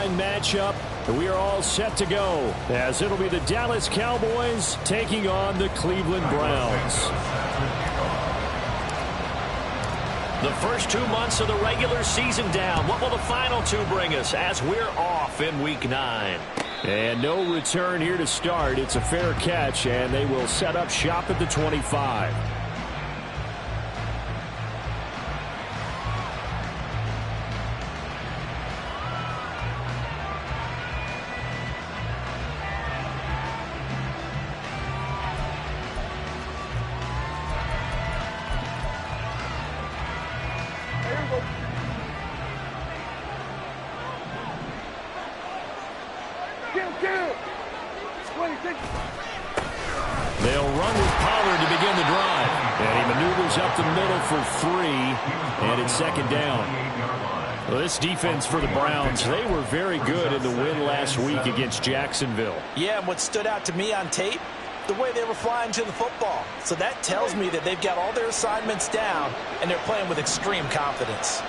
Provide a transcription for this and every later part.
following matchup. We are all set to go, as it'll be the Dallas Cowboys taking on the Cleveland Browns. The first 2 months of the regular season down. What will the final two bring us as we're off in Week 9? And no return here to start. It's a fair catch, and they will set up shop at the 25. They'll run with Pollard to begin the drive. And he maneuvers up the middle for 3. And it's second down. Well, this defense for the Browns, they were very good in the win last week against Jacksonville. Yeah, and what stood out to me on tape, the way they were flying to the football. So that tells me that they've got all their assignments down, and they're playing with extreme confidence.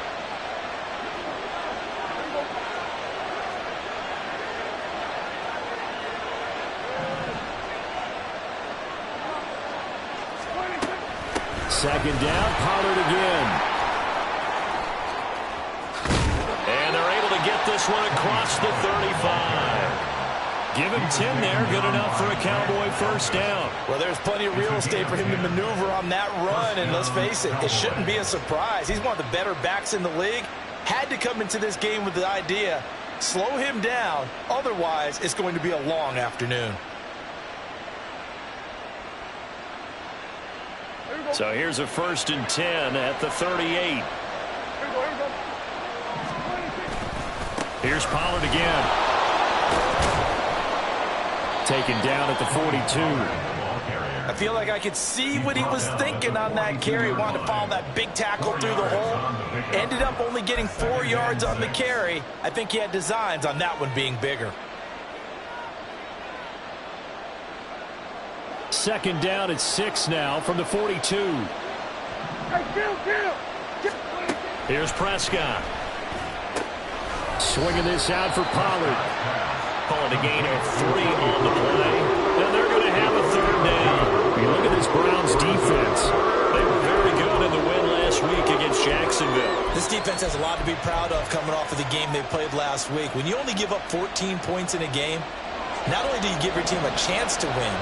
Second down, Pollard again. And they're able to get this one across the 35. Give him 10 there, good enough for a Cowboy first down. Well, there's plenty of real estate for him to maneuver on that run, and let's face it, it shouldn't be a surprise. He's one of the better backs in the league. Had to come into this game with the idea, slow him down, otherwise it's going to be a long afternoon. So here's a 1st and 10 at the 38. Here's Pollard again. Taken down at the 42. I feel like I could see what he was thinking on that carry. Wanted to follow that big tackle through the hole. Ended up only getting 4 yards on the carry. I think he had designs on that one being bigger. Second down at 6 now from the 42. Here's Prescott. Swinging this out for Pollard. Calling a gain of 3 on the play. And they're going to have a 3rd down. You look at this Browns defense. They were very good in the win last week against Jacksonville. This defense has a lot to be proud of coming off of the game they played last week. When you only give up 14 points in a game, not only do you give your team a chance to win,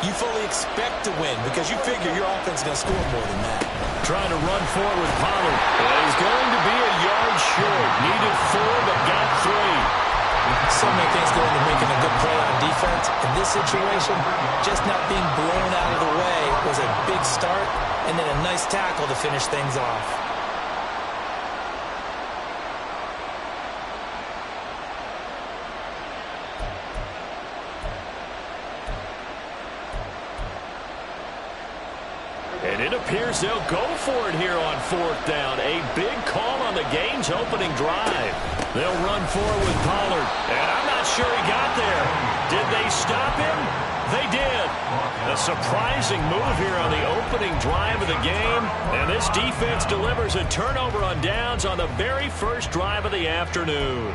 you fully expect to win because you figure your offense is going to score more than that. Trying to run forward with Pollard. And he's going to be a yard short. Needed 4, but got 3. So many things go into making a good play on defense. In this situation, just not being blown out of the way was a big start, and then a nice tackle to finish things off. And it appears they'll go for it here on 4th down. A big call on the game's opening drive. They'll run forward with Pollard. And I'm not sure he got there. Did they stop him? They did. A surprising move here on the opening drive of the game. And this defense delivers a turnover on downs on the very first drive of the afternoon.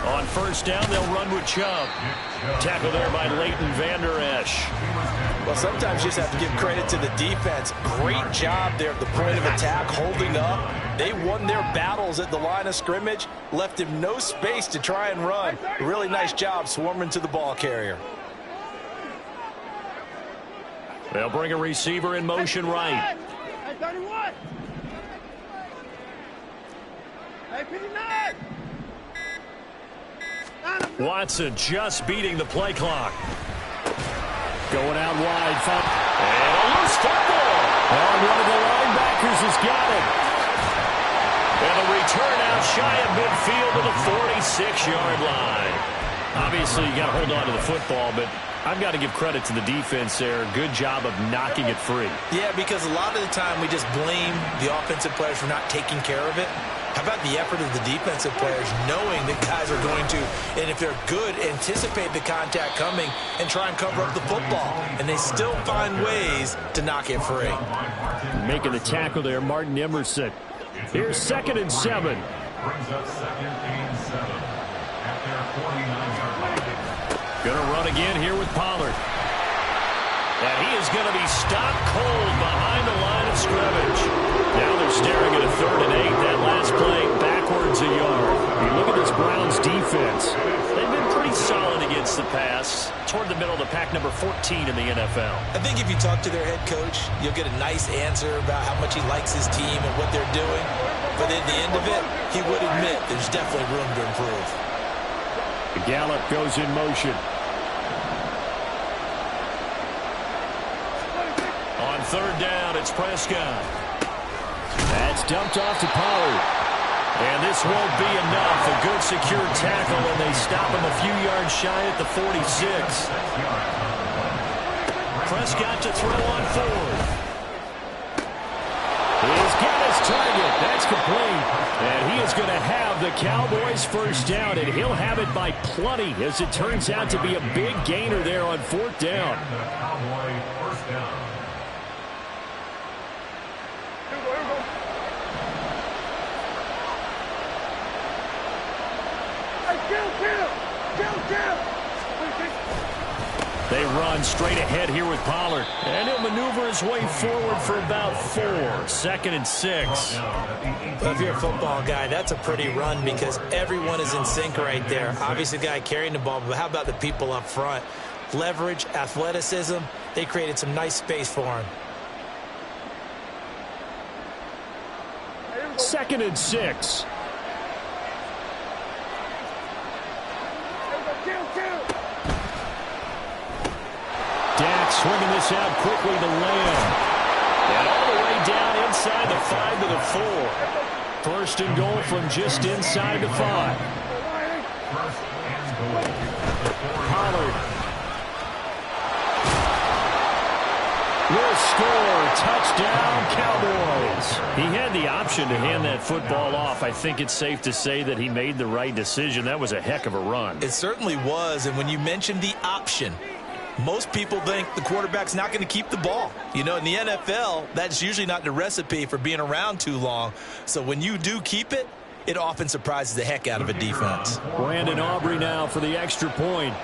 On 1st down, they'll run with Chubb. Tackle there by Leighton Vander Esch. Well, sometimes you just have to give credit to the defense. Great job there at the point of attack, holding up. They won their battles at the line of scrimmage, left him no space to try and run. Really nice job swarming to the ball carrier. They'll bring a receiver in motion right. Watson just beating the play clock. Going out wide. And a loose football. And one of the linebackers has got it. And the return out shy of midfield to the 46-yard line. Obviously, you got to hold on to the football, but I've got to give credit to the defense there. Good job of knocking it free. Yeah, because a lot of the time we just blame the offensive players for not taking care of it. How about the effort of the defensive players knowing that guys are going to, and if they're good, anticipate the contact coming and try and cover up the football. And they still find ways to knock it free. Making the tackle there, Martin Emerson. Here's 2nd and 7. Brings up 2nd and 7 at their 49-yard line. Going to run again here with Pollard. And he is going to be stopped cold behind the line of scrimmage. Now they're staring at a 3rd and 8. That last play backwards a yard. You look at this Browns defense. They've been pretty solid against the pass. Toward the middle of the pack, number 14 in the NFL. I think if you talk to their head coach, you'll get a nice answer about how much he likes his team and what they're doing. But at the end of it, he would admit there's definitely room to improve. Gallup goes in motion. On 3rd down, it's Prescott. That's dumped off to Pollard. And this won't be enough. A good secure tackle, and they stop him a few yards shy at the 46. Prescott to throw on 4th. He's got his target. That's complete. And he is going to have the Cowboys first down, and he'll have it by plenty, as it turns out to be a big gainer there on 4th down. Cowboy first down. They run straight ahead here with Pollard. And he'll maneuver his way forward for about 4. 2nd and 6. Well, if you're a football guy, that's a pretty run because everyone is in sync right there. Obviously, the guy carrying the ball, but how about the people up front? Leverage, athleticism, they created some nice space for him. 2nd and 6. Dak swinging this out quickly to Lamb. And all the way down inside the 5 to the 4. 1st and goal from just inside the 5. Pollard will score. Touchdown, Cowboys. He had the option to hand that football off. I think it's safe to say that he made the right decision. That was a heck of a run. It certainly was, and when you mentioned the option, most people think the quarterback's not going to keep the ball. You know, in the NFL, that's usually not the recipe for being around too long. So when you do keep it, it often surprises the heck out of a defense. Brandon Aubrey now for the extra point.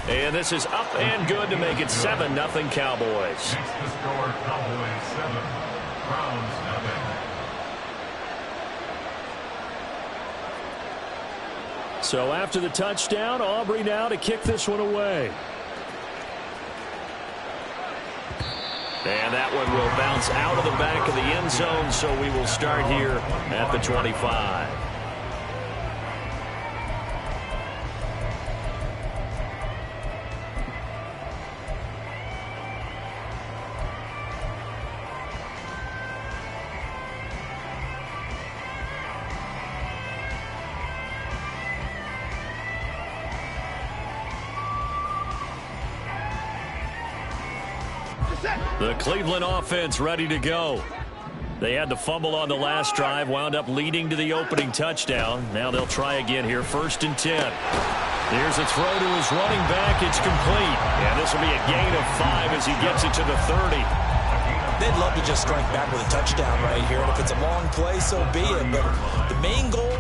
And this is up and good to make it 7-0 Cowboys. Makes the score Cowboys 7, Browns nothing. So after the touchdown, Aubrey now to kick this one away. And that one will bounce out of the back of the end zone, so we will start here at the 25. The Cleveland offense ready to go. They had the fumble on the last drive, wound up leading to the opening touchdown. Now they'll try again here, 1st and 10. Here's a throw to his running back. It's complete. And this will be a gain of 5 as he gets it to the 30. They'd love to just strike back with a touchdown right here. And if it's a long play, so be it. But the main goal,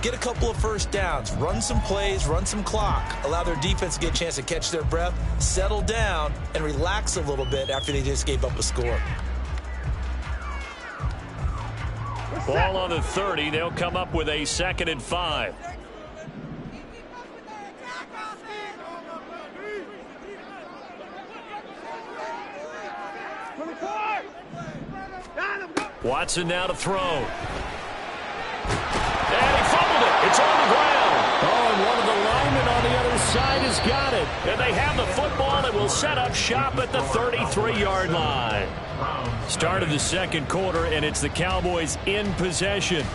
get a couple of first downs, run some plays, run some clock, allow their defense to get a chance to catch their breath, settle down, and relax a little bit after they just gave up a score. Ball on the 30. They'll come up with a 2nd and 5. Watson now to throw. And he fumbled it. It's on the ground. Oh, and one of the linemen on the other side has got it. And they have the football and will set up shop at the 33-yard line. Start of the 2nd quarter, and it's the Cowboys in possession.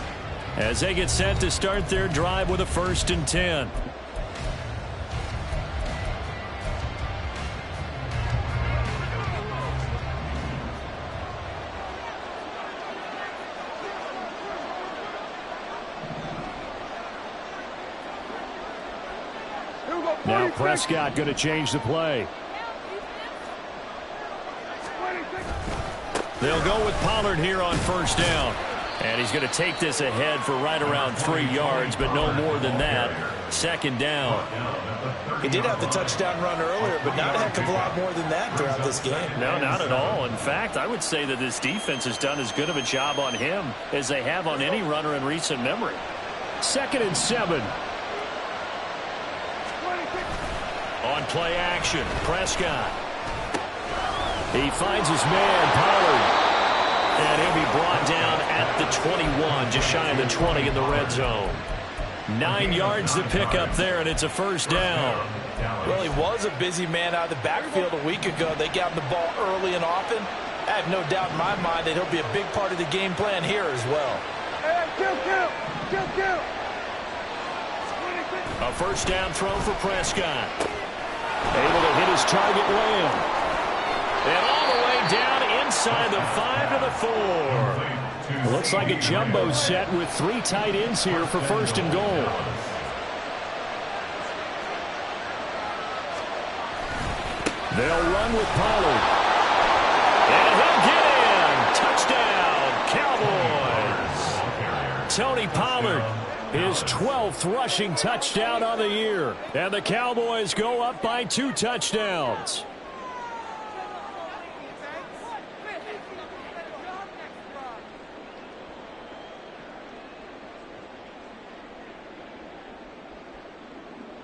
as they get set to start their drive with a 1st and 10. Now Prescott going to change the play. They'll go with Pollard here on 1st down. And he's going to take this ahead for right around 3 yards, but no more than that. 2nd down. He did have the touchdown run earlier, but not a heck of a lot more than that throughout this game. No, not at all. In fact, I would say that this defense has done as good of a job on him as they have on any runner in recent memory. 2nd and 7. On play action, Prescott. He finds his man, Pollard. And he'll be brought down at the 21, just shy of the 20 in the red zone. 9 yards to pick up there, and it's a 1st down. Well, he was a busy man out of the backfield a week ago. They got him the ball early and often. I have no doubt in my mind that he'll be a big part of the game plan here as well. A 1st down throw for Prescott. Able to hit his target Lamb. And all the way down inside the 5 to the 4. Looks like a jumbo set with 3 tight ends here for 1st and goal. They'll run with Pollard. And he'll get in. Touchdown, Cowboys. Tony Pollard, his 12th rushing touchdown on the year. And the Cowboys go up by 2 touchdowns.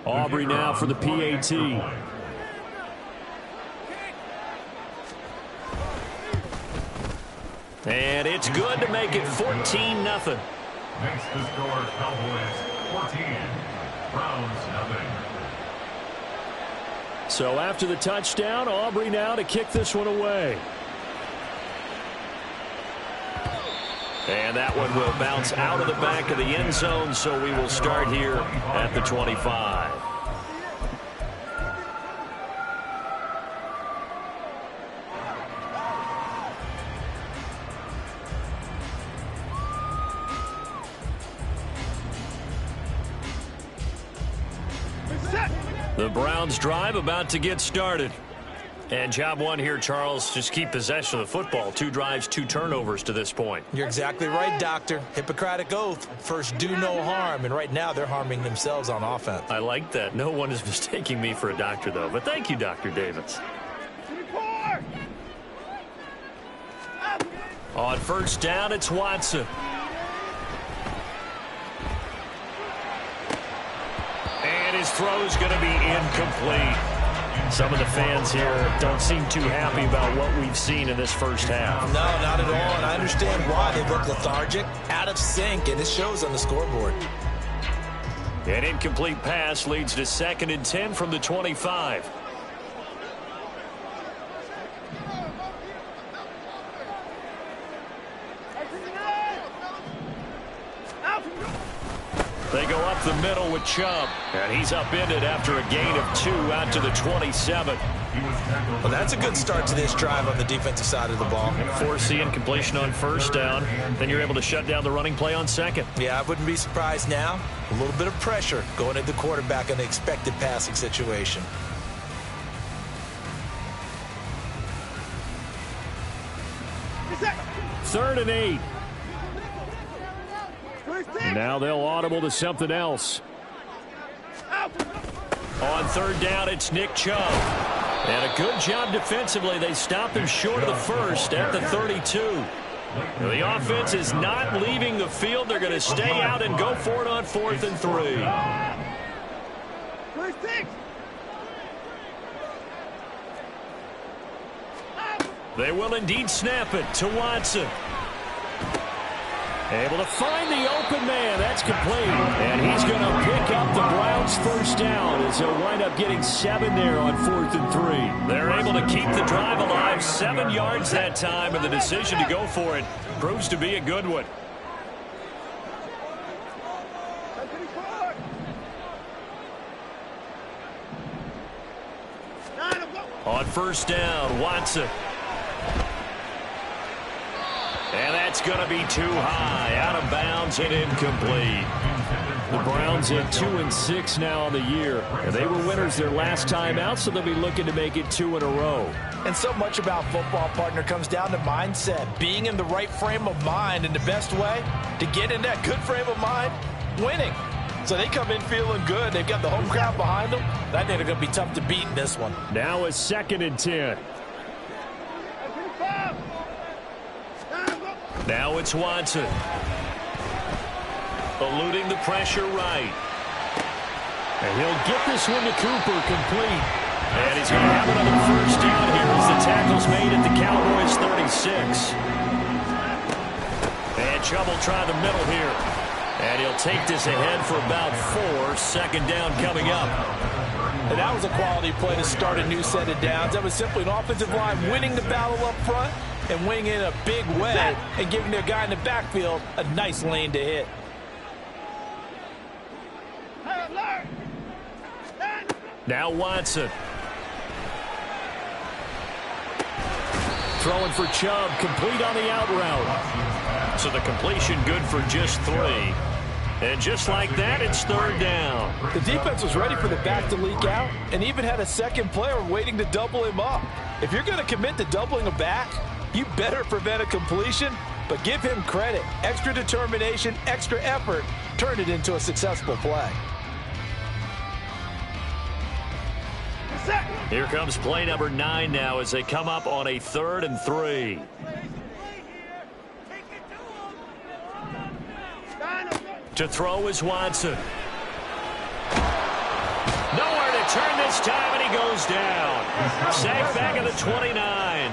Aubrey now for the PAT. And it's good to make it 14-0. Makes the score Cowboys 14, Browns nothing. So after the touchdown, Aubrey now to kick this one away. And that one will bounce out of the back of the end zone, so we will start here at the 25. The Browns drive about to get started. And job one here, Charles, just keep possession of the football. 2 drives, 2 turnovers to this point. You're exactly right, Doctor. Hippocratic oath. First, do no harm. And right now, they're harming themselves on offense. I like that. No one is mistaking me for a doctor, though. But thank you, Dr. Davis. On 1st down, it's Watson. And his throw's going to be incomplete. Some of the fans here don't seem too happy about what we've seen in this first half. No, not at all, and I understand why. They look lethargic, out of sync, and it shows on the scoreboard. An incomplete pass leads to 2nd and 10 from the 25. They go up the middle with Chubb, and he's upended after a gain of 2 out to the 27. Well, that's a good start to this drive on the defensive side of the ball. Forcing completion on 1st down. Then you're able to shut down the running play on 2nd. Yeah, I wouldn't be surprised now. A little bit of pressure going at the quarterback in the expected passing situation. Third and 8. Now they'll audible to something else. On 3rd down, it's Nick Chubb. And a good job defensively. They stop him short of the 1st at the 32. The offense is not leaving the field. They're going to stay out and go for it on 4th and 3. They will indeed snap it to Watson. Able to find the open man. That's complete. And he's going to pick up the Browns' 1st down as he'll wind up getting 7 there on 4th and 3. They're able to keep the drive alive. 7 yards that time, and the decision to go for it proves to be a good one. On first down, Watson. And that's going to be too high. Out of bounds and incomplete. The Browns at 2-6 now on the year. And they were winners their last time out, so they'll be looking to make it 2 in a row. And so much about football, partner, comes down to mindset. Being in the right frame of mind, and the best way to get in that good frame of mind, winning. So they come in feeling good. They've got the home crowd behind them. I think they're going to be tough to beat in this one. Now a 2nd and 10. Now it's Watson. Eluding the pressure right. And he'll get this one to Cooper complete. And he's going to have another first down here as the tackle's made at the Cowboys 36. And Chubb will try the middle here. And he'll take this ahead for about 4. 2nd down coming up. And that was a quality play to start a new set of downs. That was simply an offensive line winning the battle up front and winning in a big way and giving their guy in the backfield a nice lane to hit. Now Watson. Throwing for Chubb, complete on the out route. So the completion good for just 3. And just like that, it's 3rd down. The defense was ready for the back to leak out and even had a second player waiting to double him up. If you're going to commit to doubling a back, you better prevent a completion, but give him credit. Extra determination, extra effort, turned it into a successful play. Here comes play number 9 now as they come up on a 3rd and 3. To throw is Watson. Nowhere to turn this time, and he goes down. Sacked back at the 29.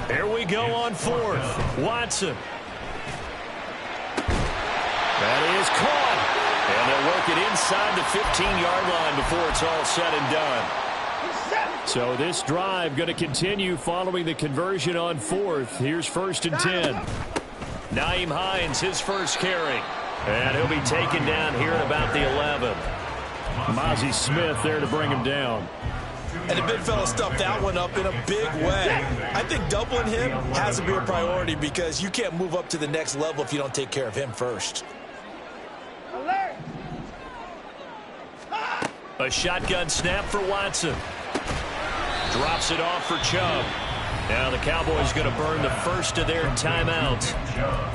Here we go on 4th. Watson. That is caught. And they'll work it inside the 15-yard line before it's all said and done. So this drive going to continue following the conversion on 4th. Here's 1st and 10. Nyheim Hines, his first carry. And he'll be taken down here at about the 11. Mozzie Smith there to bring him down. And the big fella stuffed that one up in a big way. I think doubling him has to be a priority because you can't move up to the next level if you don't take care of him first. A shotgun snap for Watson. Drops it off for Chubb. Now the Cowboys going to burn the first of their timeouts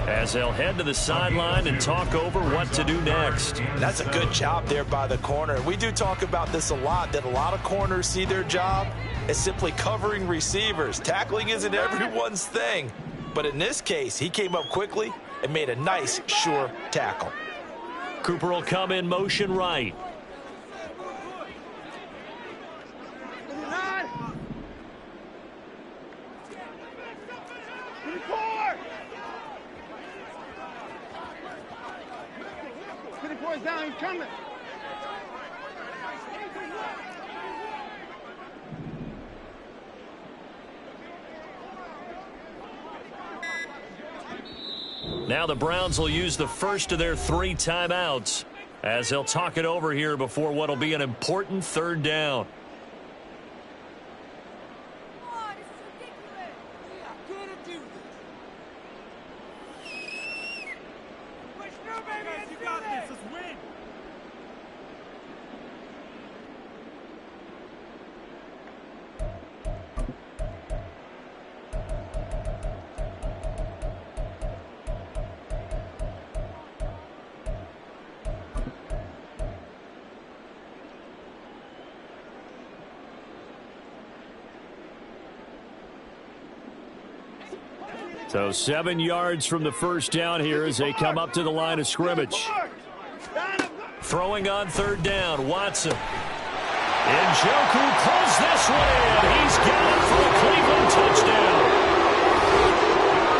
as they'll head to the sideline and talk over what to do next. That's a good job there by the corner. We do talk about this a lot, that a lot of corners see their job as simply covering receivers. Tackling isn't everyone's thing. But in this case, he came up quickly and made a nice, sure tackle. Cooper will come in motion right. Down, he's coming. Now the Browns will use the first of their 3 timeouts as they'll talk it over here before what will be an important 3rd down. So 7 yards from the first down here as they come up to the line of scrimmage. Throwing on 3rd down, Watson. Njoku pulls this one in. He's got it for a Cleveland touchdown.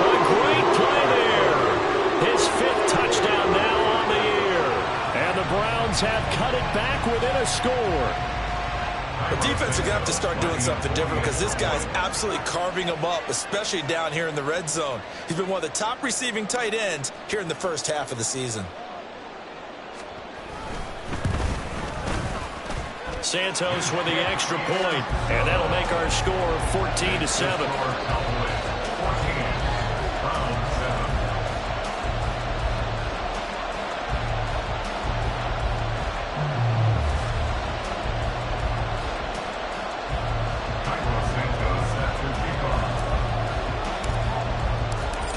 A great play there. His 5th touchdown now on the year. And the Browns have cut it back within a score. The defense are going to have to start doing something different because this guy's absolutely carving them up, especially down here in the red zone. He's been one of the top receiving tight ends here in the first half of the season. Santos with the extra point, and that'll make our score 14-7.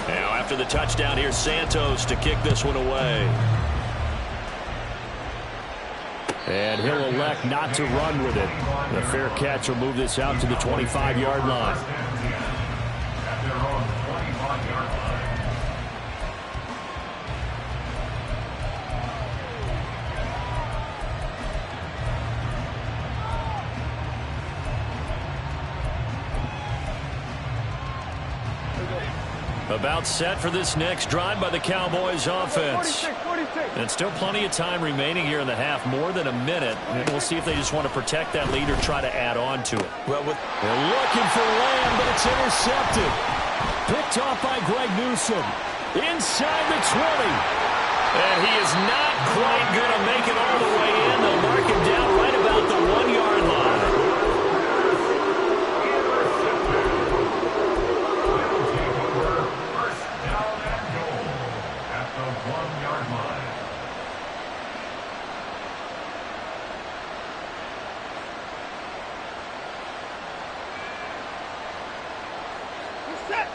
Now after the touchdown, here's Santos to kick this one away. And he'll elect not to run with it. The fair catch will move this out to the 25-yard line. About set for this next drive by the Cowboys offense. 46. And still plenty of time remaining here in the half, more than a minute. And we'll see if they just want to protect that lead or try to add on to it. Well, they're looking for Lamb, but it's intercepted. Picked off by Greg Newsome. Inside the 20. And he is not quite going to make it all the way in. They'll mark him down right about the 1-yard line.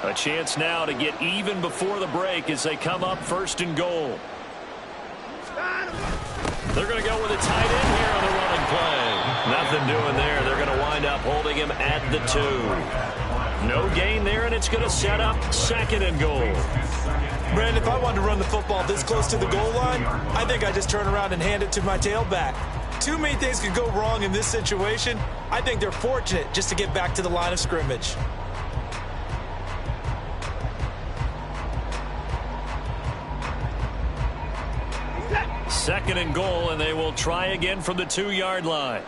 A chance now to get even before the break as they come up 1st and goal. They're going to go with a tight end here on the running play. Nothing doing there. They're going to wind up holding him at the 2. No gain there, and it's going to set up 2nd and goal. Brandon, if I wanted to run the football this close to the goal line, I think I just turn around and hand it to my tailback. Too many things could go wrong in this situation. I think they're fortunate just to get back to the line of scrimmage. 2nd and goal, and they will try again from the 2-yard line.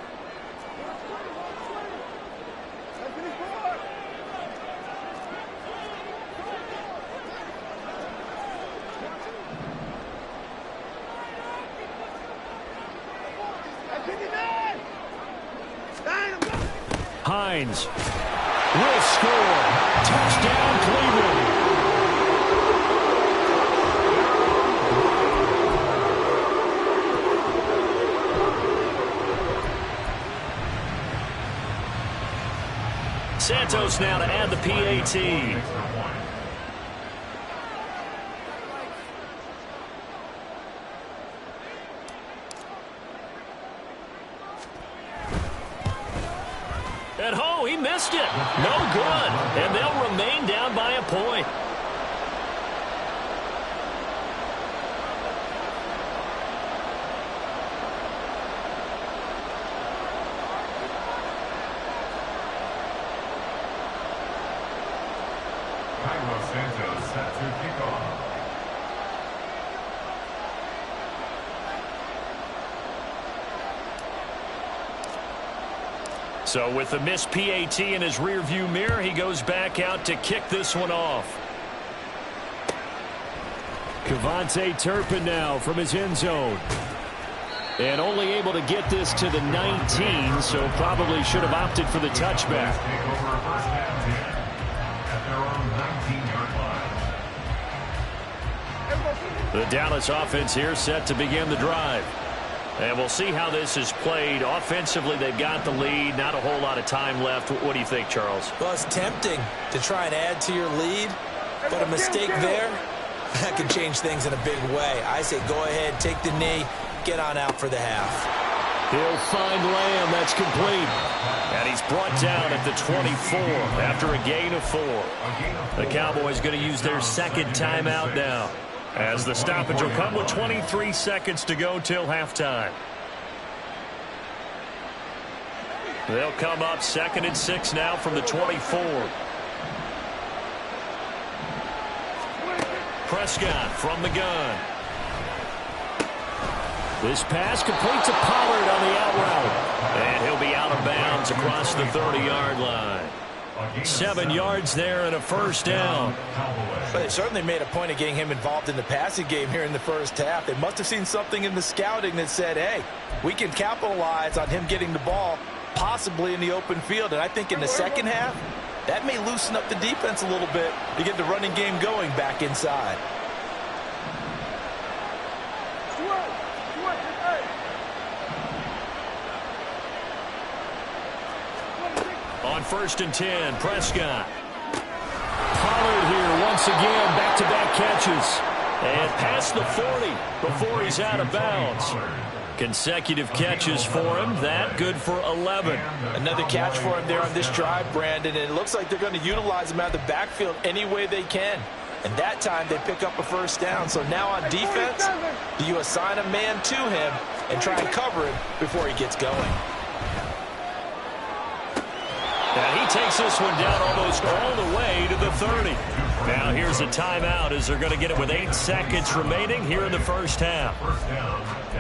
Hines will score. Touchdown, Cleveland. Santos now to add the PAT. And oh, he missed it. No good. And they'll remain down by a point. Santos set to kick off. So with the missed PAT in his rearview mirror, he goes back out to kick this one off. Kevontae Turpin now from his end zone. And only able to get this to the 19, so probably should have opted for the touchback. The Dallas offense here set to begin the drive. And we'll see how this is played. Offensively, they've got the lead. Not a whole lot of time left. What do you think, Charles? Well, it's tempting to try and add to your lead, but a mistake there, that can change things in a big way. I say go ahead, take the knee, get on out for the half. He'll find Lamb. That's complete. And he's brought down at the 24 after a gain of 4. The Cowboys going to use their 2nd timeout now, as the stoppage will come with 23 seconds to go till halftime. They'll come up 2nd and 6 now from the 24. Prescott from the gun. This pass complete to Pollard on the out route. And he'll be out of bounds across the 30-yard line. 7 yards there and a first down. But they certainly made a point of getting him involved in the passing game here in the first half. They must have seen something in the scouting that said, hey, we can capitalize on him getting the ball possibly in the open field. And I think in the second half, that may loosen up the defense a little bit to get the running game going back inside. On 1st and 10, Prescott. Pollard here once again, back-to-back catches. And past the 40 before he's out of bounds. Consecutive catches for him. That good for 11. Another catch for him there on this drive, Brandon. And it looks like they're going to utilize him out of the backfield any way they can. And that time they pick up a first down. So now on defense, do you assign a man to him and try and cover him before he gets going? And he takes this one down almost all the way to the 30. Now here's a timeout as they're going to get it with 8 seconds remaining here in the first half.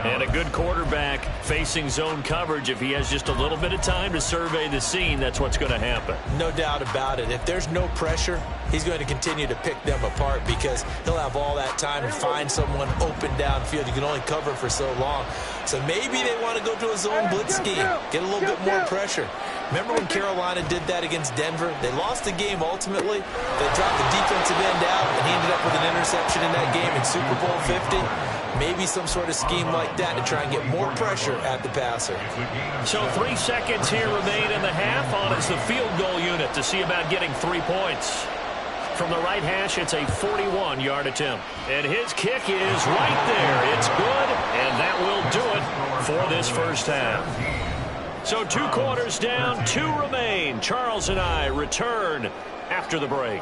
And a good quarterback facing zone coverage. If he has just a little bit of time to survey the scene, that's what's going to happen. No doubt about it. If there's no pressure, he's going to continue to pick them apart because he'll have all that time to find someone open downfield. You can only cover for so long. So maybe they want to go to a zone blitz scheme, get a little bit more pressure. Remember when Carolina did that against Denver? They lost the game ultimately. They dropped the defensive end out, and he ended up with an interception in that game in Super Bowl 50. Maybe some sort of scheme like that to try and get more pressure at the passer. So 3 seconds here remain in the half on as the field goal unit to see about getting 3 points. From the right hash, it's a 41-yard attempt. And his kick is right there. It's good, and that will do it for this first half. So 2 quarters down, 2 remain. Charles and I return after the break.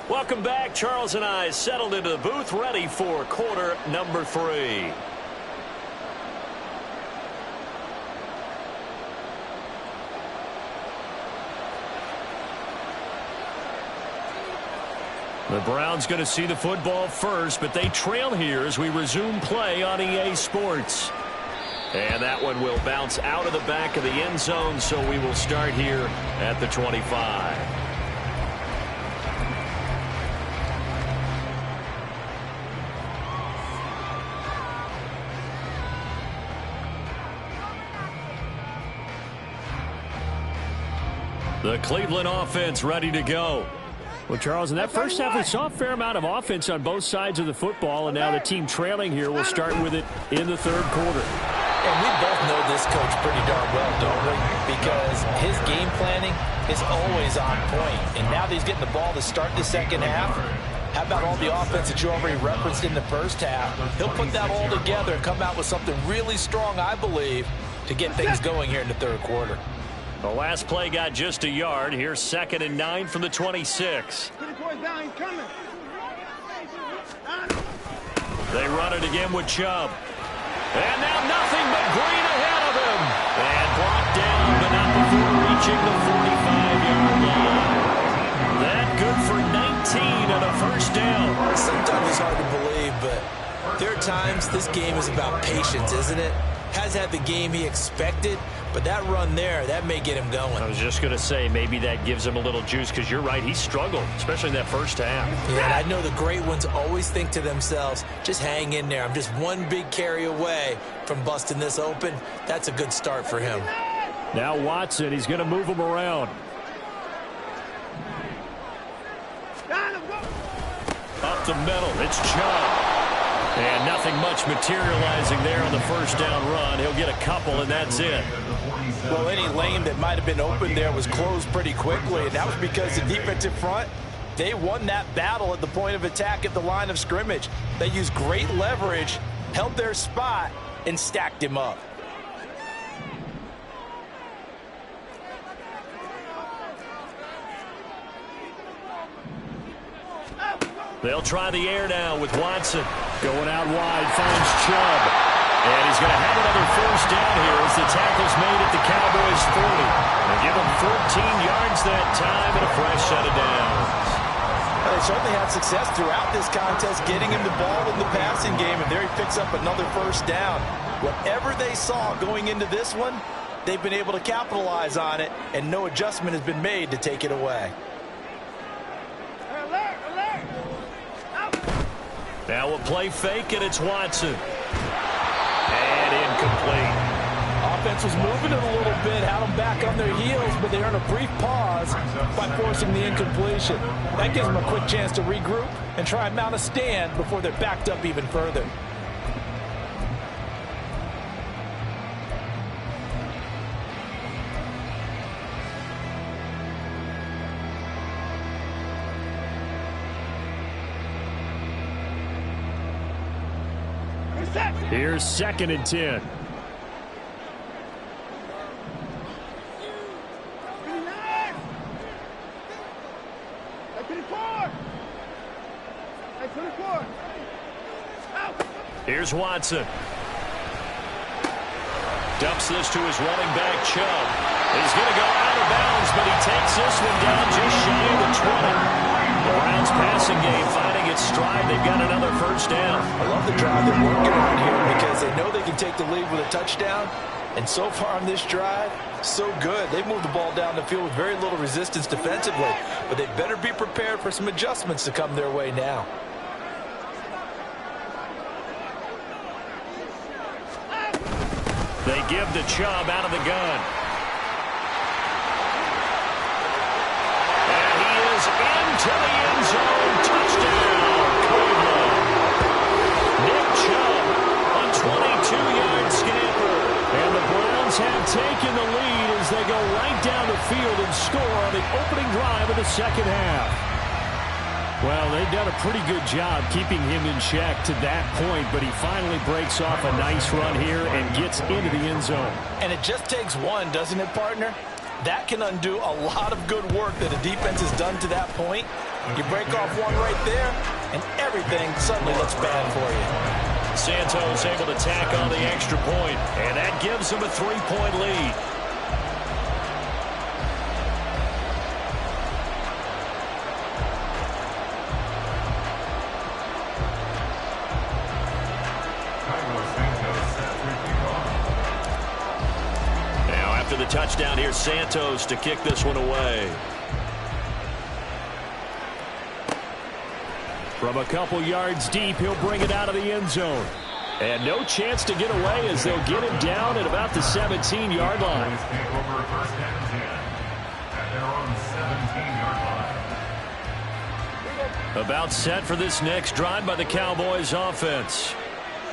Welcome back. Charles and I settled into the booth, ready for quarter number 3. The Browns going to see the football first, but they trail here as we resume play on EA Sports. And that one will bounce out of the back of the end zone, so we will start here at the 25. The Cleveland offense ready to go. Well, Charles, in that first half, we saw a fair amount of offense on both sides of the football, and now the team trailing here will start with it in the third quarter. And we both know this coach pretty darn well, don't we? Because his game planning is always on point. And now that he's getting the ball to start the second half, how about all the offense that you already referenced in the first half? He'll put that all together and come out with something really strong, I believe, to get things going here in the third quarter. The last play got just a yard. Here's 2nd and 9 from the 26. They run it again with Chubb. And now nothing but green ahead of him. And blocked down, but not before reaching the 45-yard line. That good for 19 and a first down. Sometimes it's hard to believe, but there are times this game is about patience, isn't it? Has had the game he expected, but that run there, that may get him going. I was just going to say maybe that gives him a little juice because you're right, he struggled, especially in that first half. Yeah, and I know the great ones always think to themselves, just hang in there. I'm just one big carry away from busting this open. That's a good start for him. Now Watson, he's going to move him around. Up the middle, it's Chubb. And nothing much materializing there on the first down run. He'll get a couple, and that's it. Well, any lane that might have been open there was closed pretty quickly, and that was because the defensive front, they won that battle at the point of attack at the line of scrimmage. They used great leverage, held their spot, and stacked him up. They'll try the air now with Watson. Going out wide, finds Chubb. And he's going to have another first down here as the tackle's made at the Cowboys' 40. They give him 14 yards that time and a fresh set of downs. Well, they certainly had success throughout this contest getting him the ball in the passing game, and there he picks up another first down. Whatever they saw going into this one, they've been able to capitalize on it, and no adjustment has been made to take it away. Alert, alert. Out. Now a play fake, and it's Watson. And incomplete. Offense was moving it a little bit, had them back on their heels, but they earn a brief pause by forcing the incompletion. That gives them a quick chance to regroup and try and mount a stand before they're backed up even further. Here's 2nd and 10. Here's Watson. Dumps this to his running back, Chubb. He's going to go out of bounds, but he takes this one down just shy of the 20. The Browns passing game finding its stride. They've got another first down. I love the drive they're working on here because they know they can take the lead with a touchdown. And so far on this drive, so good. They've moved the ball down the field with very little resistance defensively. But they better be prepared for some adjustments to come their way now. They give to Chubb out of the gun. And he is into the end zone. Touchdown, Cleveland. Nick Chubb, a 22-yard scamper. And the Browns have taken the lead as they go right down the field and score on the opening drive of the second half. Well, they've done a pretty good job keeping him in check to that point, but he finally breaks off a nice run here and gets into the end zone. And it just takes one, doesn't it, partner? That can undo a lot of good work that a defense has done to that point. You break off one right there, and everything suddenly looks bad for you. Santos able to tack on the extra point, and that gives him a 3-point lead. After the touchdown, here's Santos to kick this one away. From a couple yards deep, he'll bring it out of the end zone. And no chance to get away as they'll get him down at about the 17-yard line. About set for this next drive by the Cowboys offense.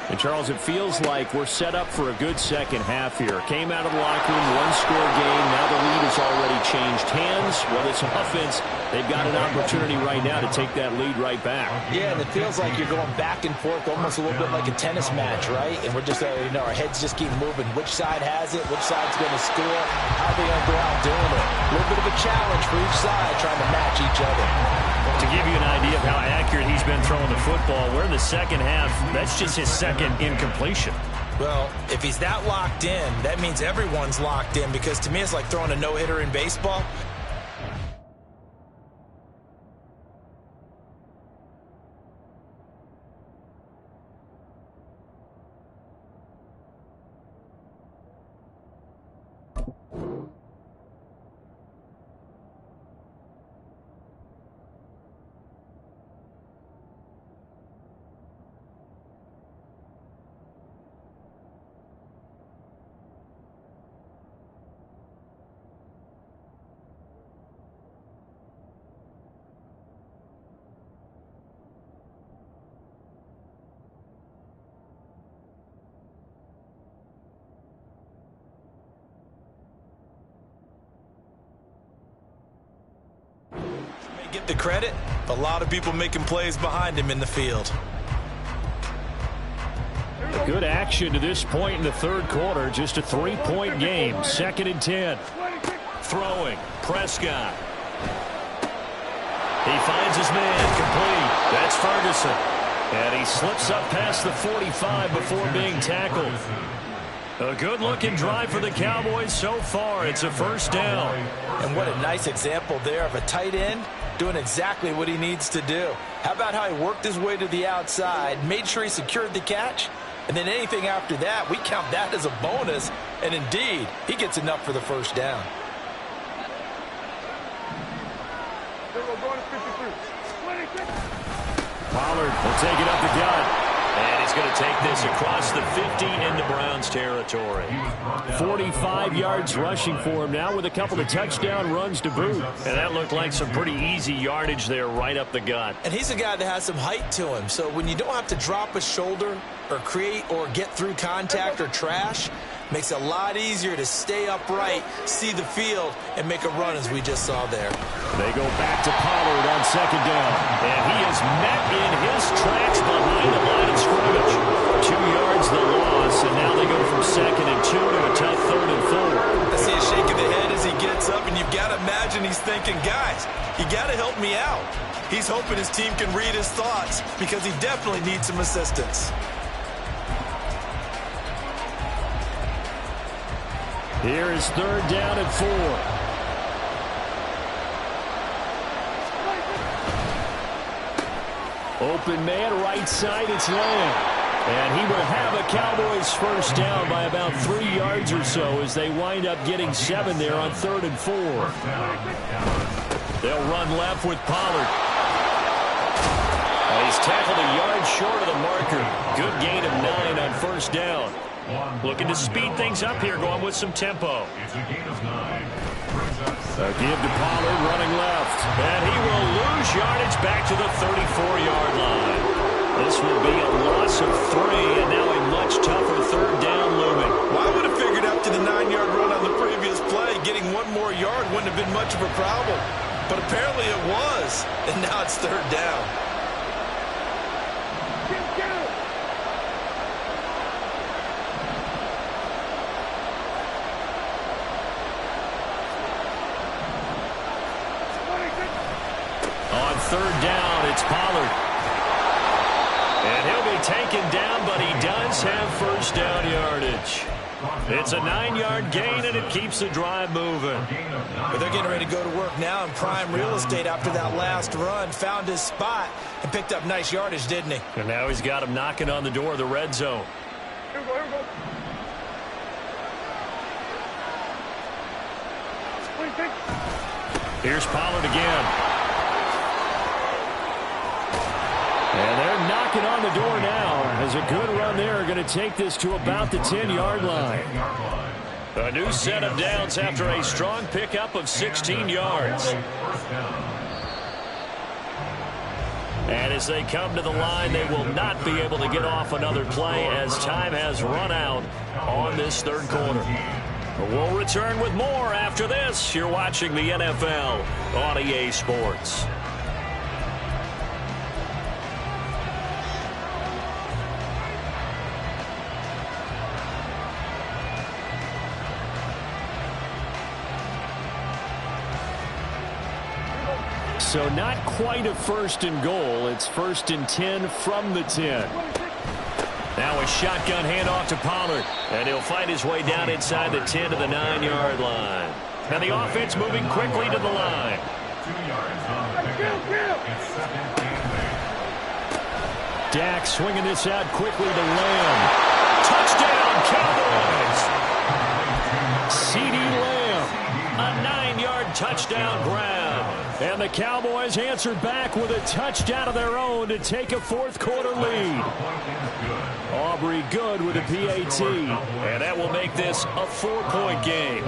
And, Charles, it feels like we're set up for a good second half here. Came out of the locker room, one-score game. Now the lead has already changed hands. Well, this offense, they've got an opportunity right now to take that lead right back. Yeah, and it feels like you're going back and forth almost a little bit like a tennis match, right? And we're just, our heads just keep moving. Which side has it? Which side's going to score? How are they going to go out doing it? A little bit of a challenge for each side trying to match each other. To give you an idea of how accurate he's been throwing the football, we're in the second half. That's just his second incompletion. Well, if he's that locked in, that means everyone's locked in, because to me it's like throwing a no-hitter in baseball. Get the credit, a lot of people making plays behind him in the field. A good action to this point in the third quarter. Just a 3-point game. 2nd and 10. Throwing, Prescott. He finds his man, complete. That's Ferguson. And he slips up past the 45 before being tackled. A good-looking drive for the Cowboys so far. It's a first down. And what a nice example there of a tight end doing exactly what he needs to do. How about how he worked his way to the outside, made sure he secured the catch, and then anything after that, we count that as a bonus. And indeed, he gets enough for the first down. Pollard will take it up the gut. And he's going to take this across the 50 into Browns territory. 45 yards rushing for him now with a couple of touchdown runs to boot. And that looked like some pretty easy yardage there right up the gut. And he's a guy that has some height to him. So when you don't have to drop a shoulder or create or get through contact or trash, makes it a lot easier to stay upright, see the field, and make a run as we just saw there. They go back to Pollard on second down. And he is met in his tracks behind the line of scrimmage. 2 yards the loss, and now they go from 2nd and 2 to a tough 3rd and 4. I see a shake of the head as he gets up, and you've got to imagine he's thinking, guys, you got to help me out. He's hoping his team can read his thoughts because he definitely needs some assistance. Here is 3rd down and 4. Open man, right side, it's Lamb. And he will have a Cowboys first down by about 3 yards or so as they wind up getting 7 there on 3rd and 4. They'll run left with Pollard. And he's tackled a yard short of the marker. Good gain of 9 on first down. Looking to speed things up here, going with some tempo. It's a gain of 9. A give to Pollard running left. And he will lose yardage back to the 34-yard line. This will be a loss of 3, and now a much tougher 3rd down looming. Well, I would have figured after the 9-yard run on the previous play, getting 1 more yard wouldn't have been much of a problem. But apparently it was, and now it's 3rd down. On 3rd down, it's Pollard. And he'll be taken down, but he does have first down yardage. It's a 9-yard gain, and it keeps the drive moving. But they're getting ready to go to work now in prime real estate after that last run. Found his spot and picked up nice yardage, didn't he? And now he's got him knocking on the door of the red zone. Here we go, here we go. Here's Pollard again. And they're knocking on the door now. As a good run there, going to take this to about the 10-yard line. A new set of downs after a strong pickup of 16 yards. And as they come to the line, they will not be able to get off another play as time has run out on this 3rd quarter. We'll return with more after this. You're watching the NFL on EA Sports. So not quite a 1st and goal. It's 1st and 10 from the 10. Now a shotgun handoff to Pollard. And he'll fight his way down inside the 10 to the 9-yard line. And the offense moving quickly to the line. 2 yards on the pickup. It's 2nd and 8. Dak swinging this out quickly to Lamb. Touchdown, Cowboys! CeeDee Lamb, a 9-yard touchdown grab. And the Cowboys answered back with a touchdown of their own to take a 4th quarter lead. Aubrey good with a PAT. And that will make this a 4-point game.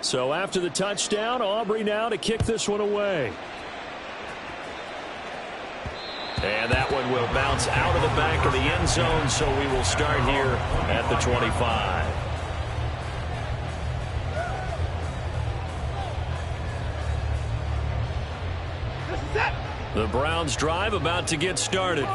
So after the touchdown, Aubrey now to kick this one away. And that one will bounce out of the back of the end zone, so we will start here at the 25. The Browns drive about to get started.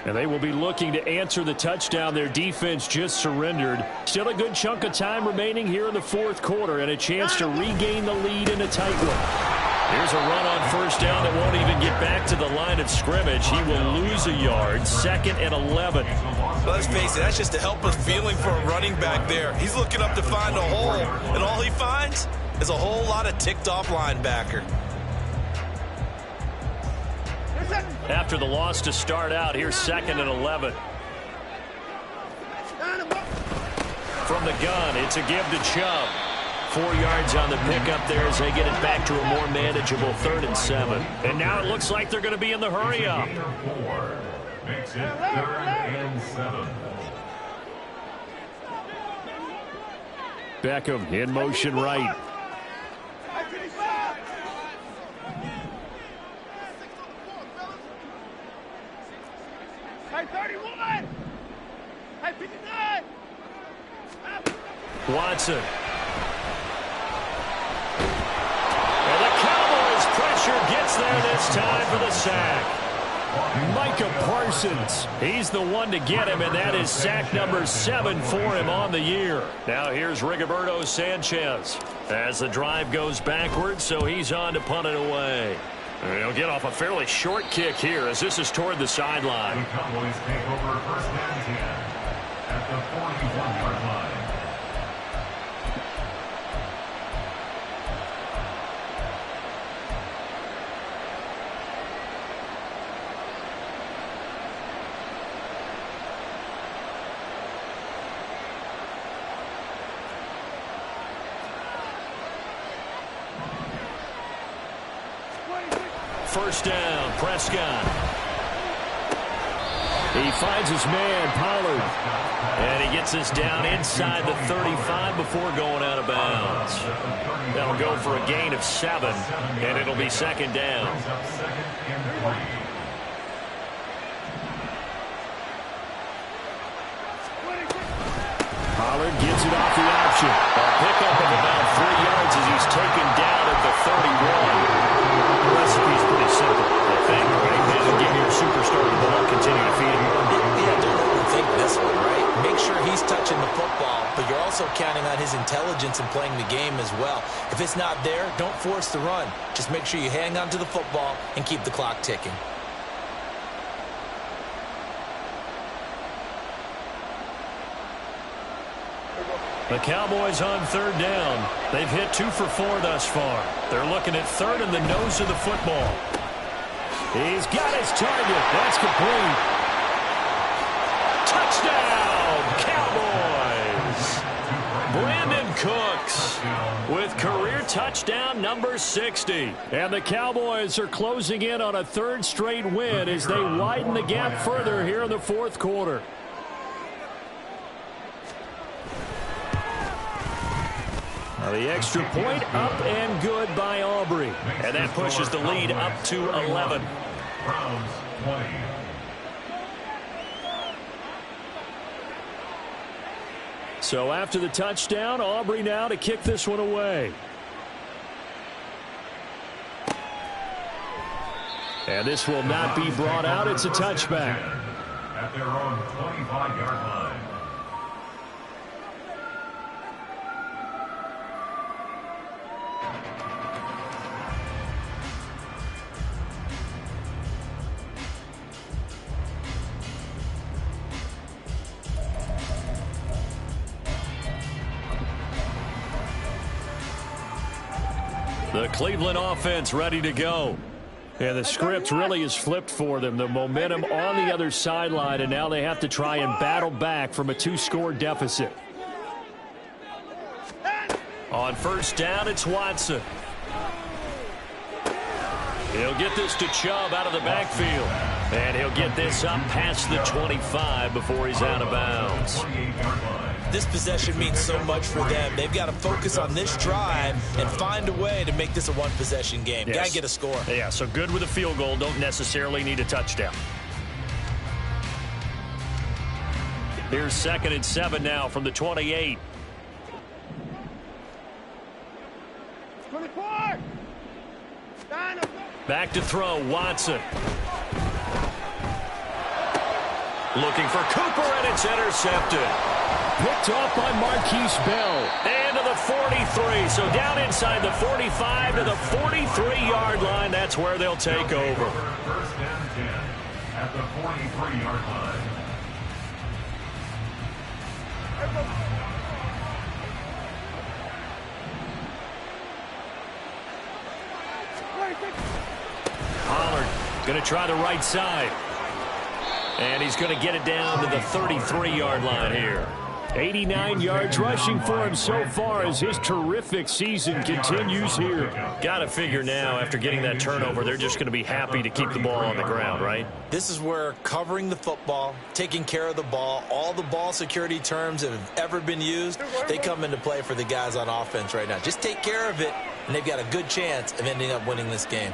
And they will be looking to answer the touchdown their defense just surrendered. Still a good chunk of time remaining here in the fourth quarter and a chance to regain the lead in a tight one. Here's a run on first down that won't even get back to the line of scrimmage. He will lose a yard, 2nd and 11. Let's face it, that's just a helpless feeling for a running back there. He's looking up to find a hole, and all he finds is a whole lot of ticked-off linebacker. After the loss to start out, here's 2nd and 11. From the gun, it's a give to Chubb. 4 yards on the pickup there as they get it back to a more manageable 3rd and 7. And now it looks like they're going to be in the hurry-up. Makes it 3rd and 7. Beckham in motion right. Watson. And the Cowboys pressure gets there this time for the sack. Micah Parsons, he's the one to get him, and that is sack number 7 for him on the year. Now here's Rigoberto Sanchez as the drive goes backwards, so he's on to punt it away. And he'll get off a fairly short kick here as this is toward the sideline. The Cowboys take over 1st and 10 at the 41-yard line. First down, Prescott. He finds his man, Pollard. And he gets us down inside the 35 before going out of bounds. That'll go for a gain of 7, and it'll be 2nd down. Pollard gets it off the option. A pickup of about 3 yards as he's taken down at the 31. The recipe's pretty simple, I think, right? Give your superstar the ball, continue to feed him. Yeah, don't overthink this one, right? Make sure he's touching the football, but you're also counting on his intelligence in playing the game as well. If it's not there, don't force the run. Just make sure you hang on to the football and keep the clock ticking. The Cowboys on 3rd down. They've hit 2 for 4 thus far. They're looking at 3rd in the nose of the football. He's got his target. That's complete. Touchdown, Cowboys. Brandon Cooks with career touchdown number 60. And the Cowboys are closing in on a 3rd straight win as they widen the gap further here in the 4th quarter. The extra point up and good by Aubrey. And that pushes the lead up to 11. Browns 20. So after the touchdown, Aubrey now to kick this one away. And this will not be brought out. It's a touchback. At their own 25-yard line. The Cleveland offense ready to go. And the script really is flipped for them. The momentum on the other sideline, and now they have to try and battle back from a 2-score deficit. On first down, it's Watson. He'll get this to Chubb out of the backfield. And he'll get this up past the 25 before he's out of bounds. This possession means so much for them. They've got to focus on this drive and find a way to make this a one-possession game. Yes. Got to get a score. Yeah, so good with a field goal. Don't necessarily need a touchdown. Here's 2nd and 7 now from the 28. 24. Back to throw, Watson. Looking for Cooper, and it's intercepted. Picked off by Marquise Bell. And to the 43. So down inside the 45 to the 43-yard line. That's where they'll take over. First and 10 at the 43-yard line. Pollard going to try the right side. And he's going to get it down to the 33-yard line here. 89 yards rushing for him so far as his terrific season continues here. Got to figure now, after getting that turnover, they're just going to be happy to keep the ball on the ground, right? This is where covering the football, taking care of the ball, all the ball security terms that have ever been used, they come into play for the guys on offense right now. Just take care of it, and they've got a good chance of ending up winning this game.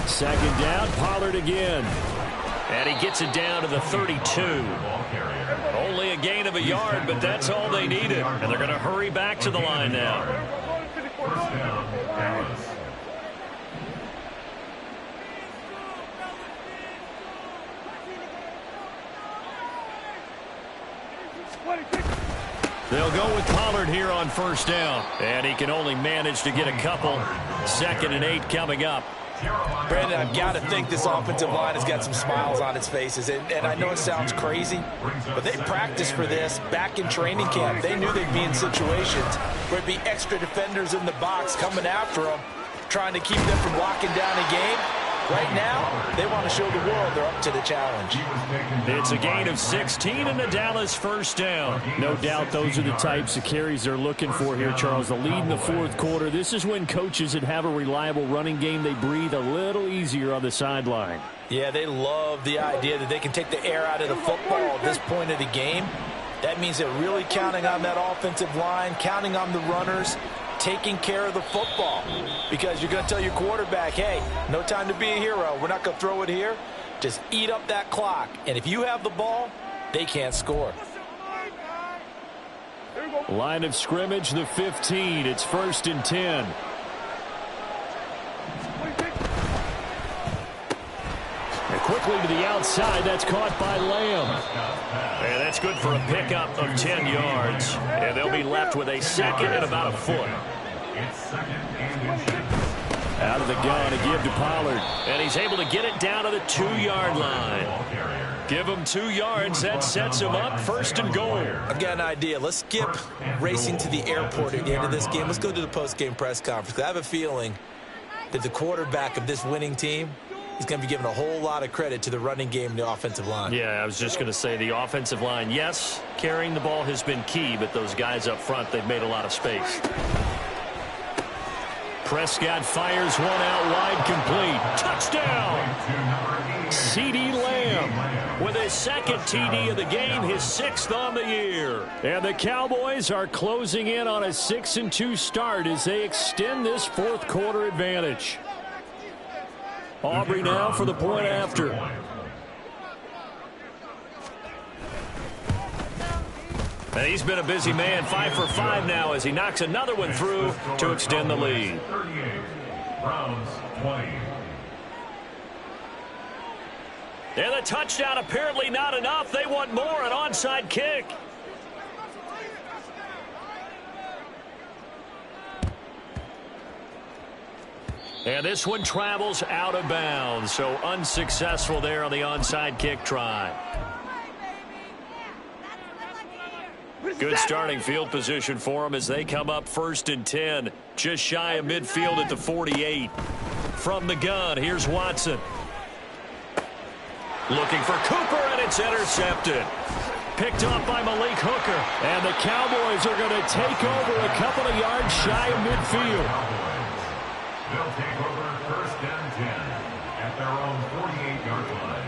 Second down, Pollard again. And he gets it down to the 32. Only a gain of a yard, but that's all they needed. And they're going to hurry back to the line now. First down, Dallas. They'll go with Pollard here on first down. And he can only manage to get a couple. 2nd and 8 coming up. Brandon, I've got to think this offensive line has got some smiles on its faces. And I know it sounds crazy, but they practiced for this back in training camp. They knew they'd be in situations where it'd be extra defenders in the box coming after them, trying to keep them from locking down a game. Right now, they want to show the world they're up to the challenge. It's a gain of 16 and a Dallas first down. No doubt those are the types of carries they're looking for here, Charles. The lead in the fourth quarter. This is when coaches that have a reliable running game, they breathe a little easier on the sideline. Yeah, they love the idea that they can take the air out of the football at this point of the game. That means they're really counting on that offensive line, counting on the runners, taking care of the football, because you're going to tell your quarterback, hey, no time to be a hero. We're not going to throw it here. Just eat up that clock. And if you have the ball, they can't score. Line of scrimmage, the 15. It's 1st and 10. And quickly to the outside. That's caught by Lamb. And that's good for a pickup of 10 yards. And they'll be left with a 2nd and about a foot. Out of the gun to give to Pollard. And he's able to get it down to the 2-yard line. Give him 2 yards. That sets him up 1st and goal. I've got an idea. Let's skip racing to the airport at the end of this game. Let's go to the post-game press conference. I have a feeling that the quarterback of this winning team is going to be given a whole lot of credit to the running game and the offensive line. Yeah, I was just going to say the offensive line, yes, carrying the ball has been key, but those guys up front, they've made a lot of space. Prescott fires one out wide, complete. Touchdown! CeeDee Lamb with his 2nd TD of the game, his 6th on the year. And the Cowboys are closing in on a 6-2 start as they extend this fourth quarter advantage. Aubrey now for the point after. And he's been a busy man, 5 for 5 now as he knocks another one through to extend the lead. 38, Browns 20. And the touchdown apparently not enough. They want more, an onside kick. And this one travels out of bounds, so unsuccessful there on the onside kick try. Good starting field position for them as they come up 1st and 10, just shy of midfield at the 48. From the gun, here's Watson. Looking for Cooper, and it's intercepted. Picked off by Malik Hooker. And the Cowboys are going to take over a couple of yards shy of midfield. They'll take over 1st and 10 at their own 48-yard line.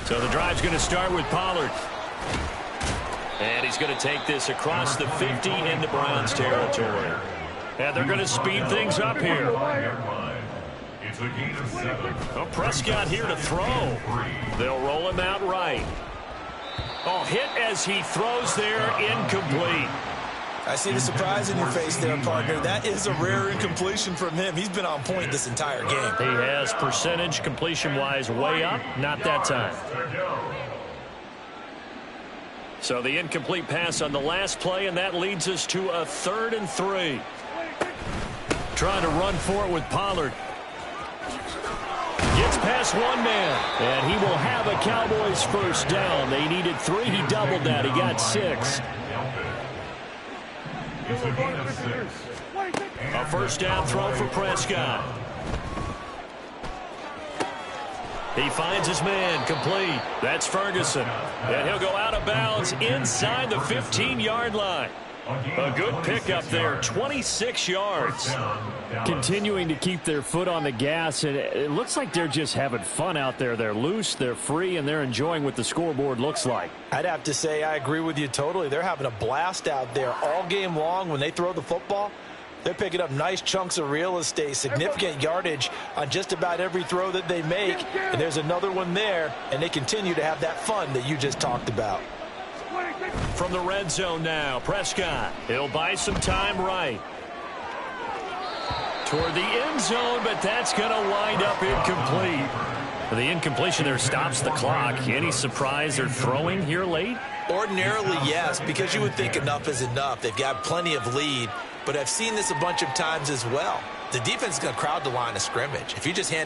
So the drive's going to start with Pollard. And he's going to take this across the 50 into Browns territory. And they're going to speed things up here. It's a gain of 7. Well, Prescott here to throw. They'll roll him out right. Oh, hit as he throws there, incomplete. I see the surprise in your face there, partner. That is a rare incompletion from him. He's been on point this entire game. He has percentage completion-wise way up, not that time. So the incomplete pass on the last play, and that leads us to a 3rd and 3. Trying to run for it with Pollard. Gets past one man, and he will have a Cowboys first down. They needed 3. He doubled that. He got 6. It's a gain of 6. A first down throw for Prescott. He finds his man, complete. That's Ferguson. And he'll go out of bounds inside the 15-yard line. A good pickup there, 26 yards. Continuing to keep their foot on the gas, and it looks like they're just having fun out there. They're loose, they're free, and they're enjoying what the scoreboard looks like. I'd have to say I agree with you totally. They're having a blast out there all game long when they throw the football. They're picking up nice chunks of real estate, significant yardage on just about every throw that they make. And there's another one there, and they continue to have that fun that you just talked about. From the red zone now, Prescott. He'll buy some time right. Toward the end zone, but that's going to wind up incomplete. The incompletion there stops the clock. Any surprise they're throwing here late? Ordinarily, yes, because you would think enough is enough. They've got plenty of lead, but I've seen this a bunch of times as well. The defense is going to crowd the line of scrimmage. If you just hand it